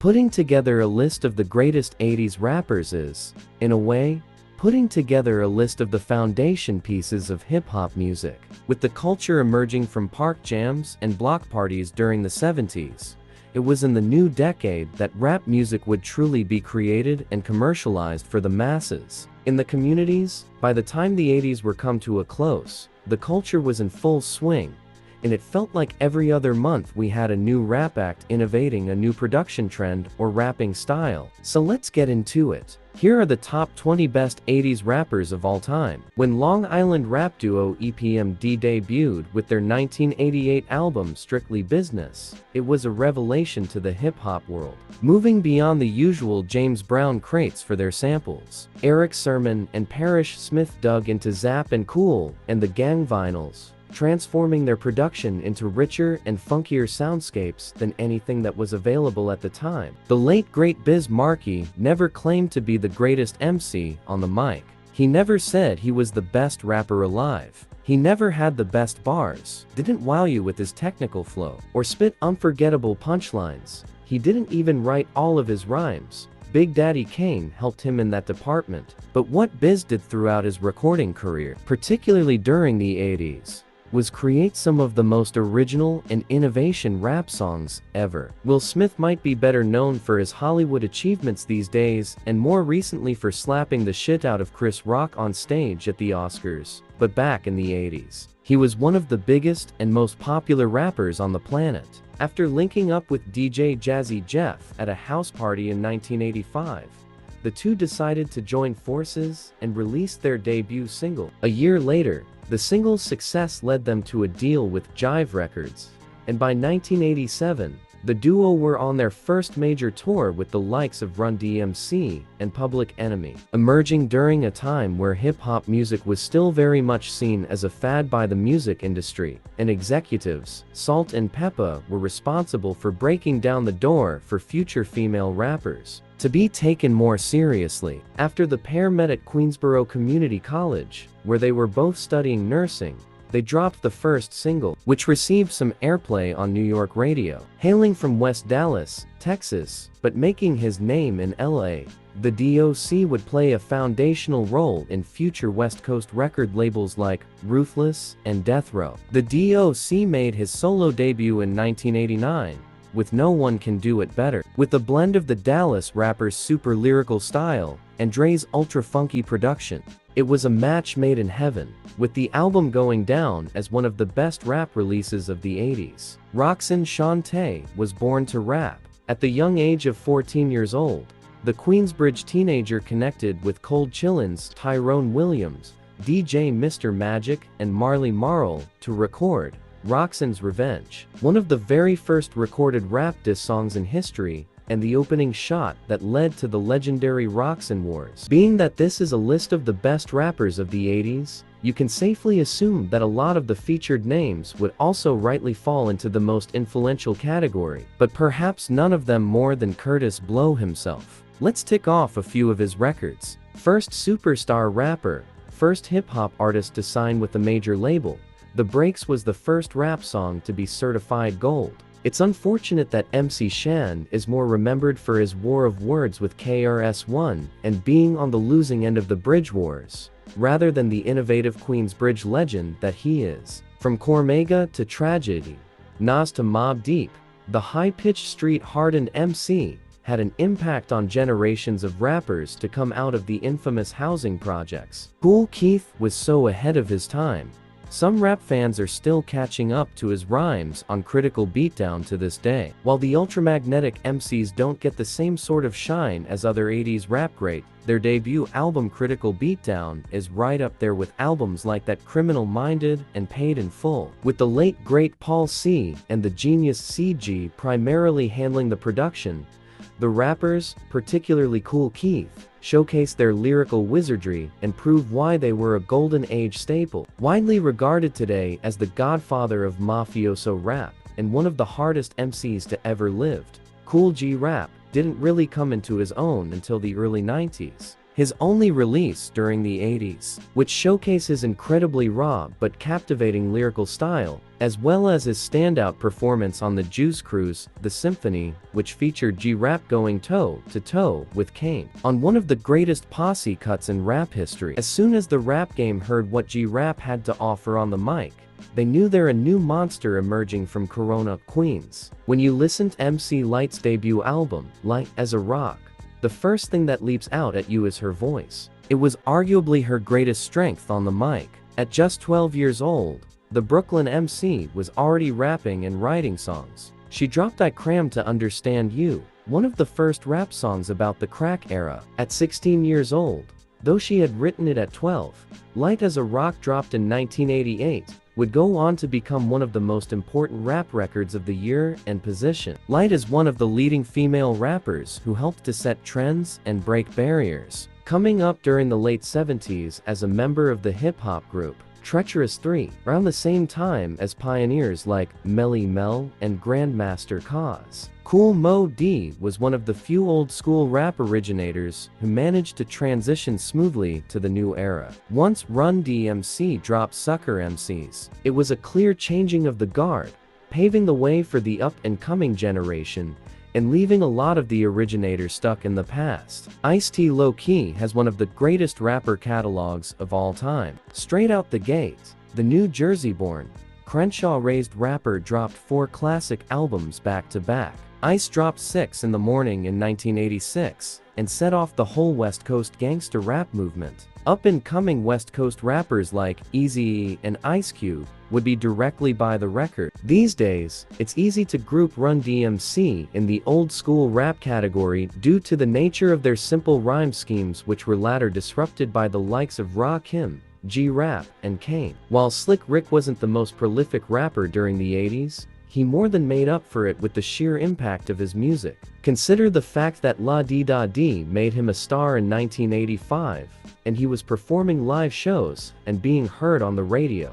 Putting together a list of the greatest 80s rappers is, in a way, putting together a list of the foundation pieces of hip-hop music. With the culture emerging from park jams and block parties during the 70s, it was in the new decade that rap music would truly be created and commercialized for the masses. In the communities, by the time the 80s were come to a close, the culture was in full swing, and it felt like every other month we had a new rap act innovating a new production trend or rapping style. So let's get into it. Here are the top 20 best 80s rappers of all time. When Long Island rap duo EPMD debuted with their 1988 album Strictly Business, it was a revelation to the hip-hop world, moving beyond the usual James Brown crates for their samples. Eric Sermon and Parrish Smith dug into Zapp and Kool and the Gang vinyls, transforming their production into richer and funkier soundscapes than anything that was available at the time. The late great Biz Markie never claimed to be the greatest MC on the mic. He never said he was the best rapper alive. He never had the best bars, didn't wow you with his technical flow, or spit unforgettable punchlines. He didn't even write all of his rhymes. Big Daddy Kane helped him in that department. But what Biz did throughout his recording career, particularly during the 80s, was create some of the most original and innovation rap songs ever. Will Smith might be better known for his Hollywood achievements these days, and more recently for slapping the shit out of Chris Rock on stage at the Oscars. But back in the 80s, he was one of the biggest and most popular rappers on the planet. After linking up with DJ Jazzy Jeff at a house party in 1985, the two decided to join forces and released their debut single. A year later, the single's success led them to a deal with Jive Records, and by 1987, the duo were on their first major tour with the likes of Run-D.M.C and Public Enemy. Emerging during a time where hip-hop music was still very much seen as a fad by the music industry and executives, Salt-N-Pépa were responsible for breaking down the door for future female rappers to be taken more seriously. After the pair met at Queensborough Community College, where they were both studying nursing, they dropped the first single, which received some airplay on New York radio. Hailing from West Dallas, Texas, but making his name in LA, the D.O.C would play a foundational role in future West Coast record labels like Ruthless and Death Row. The D.O.C made his solo debut in 1989, with No One Can Do It Better. With a blend of the Dallas rapper's super lyrical style and Dre's ultra-funky production, it was a match made in heaven, with the album going down as one of the best rap releases of the 80s. Roxanne Shantae was born to rap. At the young age of 14 years old, the Queensbridge teenager connected with Cold Chillin's Tyrone Williams, DJ Mr. Magic, and Marley Marl to record Roxanne's Revenge, one of the very first recorded rap diss songs in history, and the opening shot that led to the legendary Roxanne Wars. Being that this is a list of the best rappers of the 80s, you can safely assume that a lot of the featured names would also rightly fall into the most influential category, but perhaps none of them more than Kurtis Blow himself. Let's tick off a few of his records. First superstar rapper, first hip-hop artist to sign with a major label, The Breaks was the first rap song to be certified gold. It's unfortunate that MC Shan is more remembered for his war of words with KRS-ONE and being on the losing end of the bridge wars, rather than the innovative Queensbridge legend that he is. From Cormega to Tragedy, Nas to Mobb Deep, the high-pitched street-hardened MC had an impact on generations of rappers to come out of the infamous housing projects. Kool Keith was so ahead of his time. Some rap fans are still catching up to his rhymes on Critical Beatdown to this day. While the ultramagnetic MCs don't get the same sort of shine as other 80s rap great, their debut album Critical Beatdown is right up there with albums like that Criminal Minded and Paid in Full. With the late great Paul C and the genius CG primarily handling the production, the rappers, particularly Kool Keith, showcased their lyrical wizardry and proved why they were a golden age staple. Widely regarded today as the godfather of mafioso rap and one of the hardest MCs to ever lived, Kool G Rap didn't really come into his own until the early 90s. his only release during the 80s, which showcased his incredibly raw but captivating lyrical style, as well as his standout performance on the Juice Cruise, The Symphony, which featured G Rap going toe-to-toe with Kane on one of the greatest posse cuts in rap history. As soon as the rap game heard what G Rap had to offer on the mic, they knew they're a new monster emerging from Corona, Queens. When you listen to MC Lyte's debut album, Lyte as a Rock, the first thing that leaps out at you is her voice. It was arguably her greatest strength on the mic. At just 12 years old, the Brooklyn MC was already rapping and writing songs. She dropped I Cram to Understand You, one of the first rap songs about the crack era. At 16 years old, though she had written it at 12, Lyte as a Rock dropped in 1988, would go on to become one of the most important rap records of the year and position. Lyte is one of the leading female rappers who helped to set trends and break barriers. Coming up during the late 70s as a member of the hip-hop group Treacherous 3, around the same time as pioneers like Melly Mel and Grandmaster Caz. Kool Moe Dee was one of the few old-school rap originators who managed to transition smoothly to the new era. Once Run-D.M.C dropped Sucker MCs, it was a clear changing of the guard, paving the way for the up-and-coming generation, and leaving a lot of the originators stuck in the past. Ice-T low-key has one of the greatest rapper catalogs of all time. Straight out the gate, the New Jersey-born, Crenshaw-raised rapper dropped 4 classic albums back-to-back. Ice dropped 6 in the Morning in 1986, and set off the whole West Coast gangsta rap movement. Up-and-coming West Coast rappers like Eazy-E and Ice Cube would be directly by the record. These days, it's easy to group Run-D.M.C in the old-school rap category due to the nature of their simple rhyme schemes, which were later disrupted by the likes of Rakim, G Rap, and Kane. While Slick Rick wasn't the most prolific rapper during the 80s, he more than made up for it with the sheer impact of his music. Consider the fact that La Di Da Di made him a star in 1985, and he was performing live shows and being heard on the radio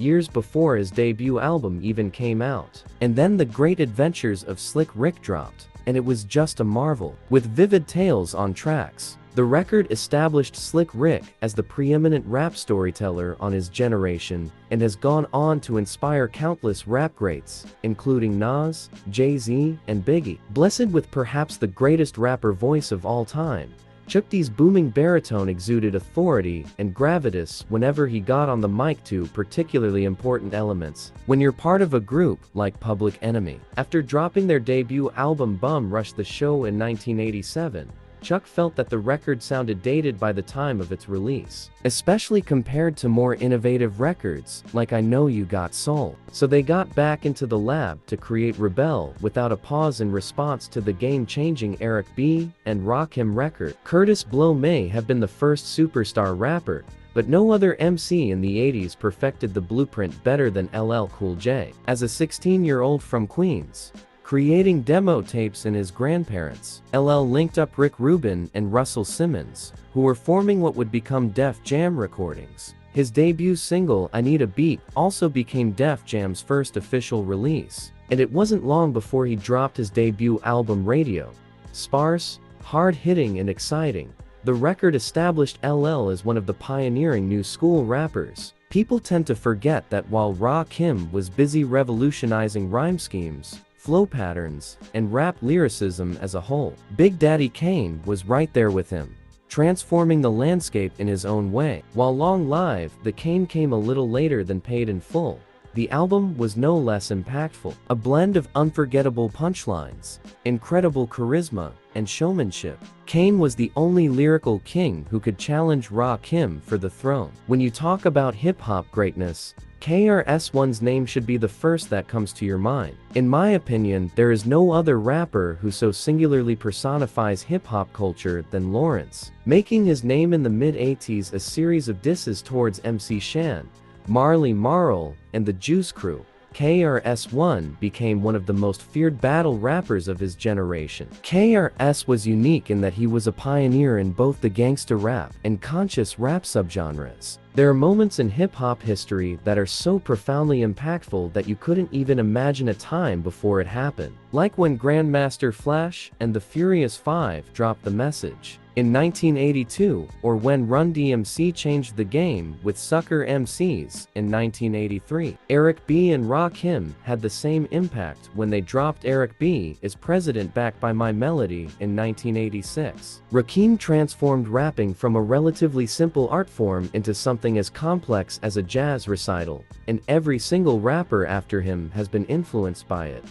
years before his debut album even came out. And then The Great Adventures of Slick Rick dropped, and it was just a marvel. With vivid tales on tracks, the record established Slick Rick as the preeminent rap storyteller on his generation, and has gone on to inspire countless rap greats, including Nas, Jay-Z, and Biggie. Blessed with perhaps the greatest rapper voice of all time, Chuck D's booming baritone exuded authority and gravitas whenever he got on the mic to particularly important elements. When you're part of a group like Public Enemy, after dropping their debut album Bum Rush the Show in 1987, Chuck felt that the record sounded dated by the time of its release, especially compared to more innovative records like I Know You Got Soul. So they got back into the lab to create Rebel without a pause in response to the game-changing Eric B. and Rakim record. Kurtis Blow may have been the first superstar rapper, but no other MC in the 80s perfected the blueprint better than LL Cool J. As a 16-year-old from Queens, creating demo tapes in his grandparents, LL linked up Rick Rubin and Russell Simmons, who were forming what would become Def Jam Recordings. His debut single, I Need a Beat, also became Def Jam's first official release, and it wasn't long before he dropped his debut album Radio. Sparse, hard-hitting, and exciting, the record established LL as one of the pioneering new school rappers. People tend to forget that while Rakim was busy revolutionizing rhyme schemes, flow patterns, and rap lyricism as a whole, Big Daddy Kane was right there with him, transforming the landscape in his own way. While long live, the Kane came a little later than Paid in Full, the album was no less impactful. A blend of unforgettable punchlines, incredible charisma, and showmanship. Kane was the only lyrical king who could challenge Rakim for the throne. When you talk about hip-hop greatness, KRS-One's name should be the first that comes to your mind. In my opinion, there is no other rapper who so singularly personifies hip-hop culture than Lawrence. Making his name in the mid-80s a series of disses towards MC Shan, Marley Marl, and the Juice Crew, KRS-One became one of the most feared battle rappers of his generation. KRS was unique in that he was a pioneer in both the gangsta rap and conscious rap subgenres. There are moments in hip-hop history that are so profoundly impactful that you couldn't even imagine a time before it happened. Like when Grandmaster Flash and the Furious Five dropped the message in 1982, or when Run-D.M.C changed the game with Sucker MCs in 1983. Eric B and Rakim had the same impact when they dropped Eric B is President backed by My Melody in 1986. Rakim transformed rapping from a relatively simple art form into something as complex as a jazz recital, and every single rapper after him has been influenced by it.